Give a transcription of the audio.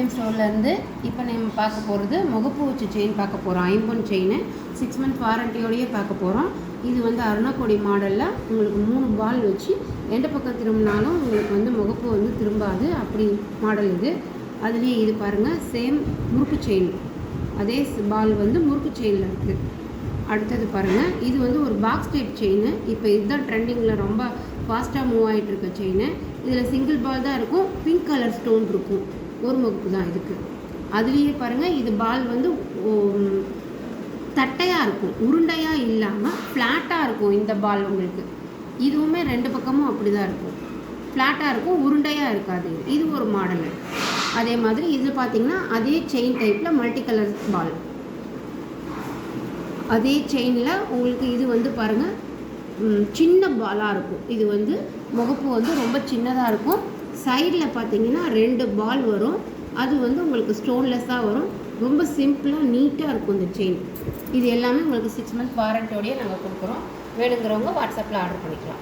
Premium ஸ்டோர்லேருந்து இப்போ நம்ம பார்க்க போகிறது முகப்பு வச்சு செயின் பார்க்க போகிறோம். ஐம்பொன் செயின் 6 மந்த் வாரண்டியோடையே பார்க்க போகிறோம். இது வந்து அருணாக்கொடி மாடலில் உங்களுக்கு 3 பால் வச்சு எந்த பக்கம் திரும்பினாலும் உங்களுக்கு வந்து முகப்பு வந்து திரும்பாது, அப்படி மாடல் இது. அதுலேயே இது பாருங்கள், சேம் முறுக்கு செயின், அதே பால் வந்து முறுக்கு செயினில் இருக்குது. அடுத்தது பாருங்கள், இது வந்து ஒரு பாக்ஸ் டைப் செயின். இப்போ இதுதான் ட்ரெண்டிங்கில் ரொம்ப ஃபாஸ்ட்டாக மூவ் ஆகிட்டு இருக்க செயின். இதில் சிங்கிள் பால் தான் இருக்கும், பிங்க் கலர் ஸ்டோன் இருக்கும், ஒரு முகப்பு தான் இதுக்கு. அதுலேயே பாருங்கள், இது பால் வந்து தட்டையாக இருக்கும், உருண்டையாக இல்லாமல் ஃப்ளாட்டாக இருக்கும் இந்த பால் உங்களுக்கு. இதுவுமே 2 பக்கமும் அப்படி தான் இருக்கும், ஃப்ளாட்டாக இருக்கும், உருண்டையாக இருக்காது. இது ஒரு மாடலு. அதே மாதிரி இது பார்த்திங்கன்னா அதே செயின் டைப்பில் மல்டி கலர் பால், அதே செயினில் உங்களுக்கு இது வந்து பாருங்கள் சின்ன பாலாக இருக்கும். இது வந்து முகப்பு வந்து ரொம்ப சின்னதாக இருக்கும். சைடில் பார்த்தீங்கன்னா 2 பால் வரும். அது வந்து உங்களுக்கு ஸ்டோன்லெஸ்ஸாக வரும். ரொம்ப சிம்பிளாக நீட்டாக இருக்கும் இந்த செயின். இது எல்லாமே உங்களுக்கு 6 மந்த் வாரண்டியோடையே நாங்கள் கொடுக்குறோம். வேணுங்கிறவங்க வாட்ஸ்அப்பில் ஆர்டர் பண்ணிக்கலாம்.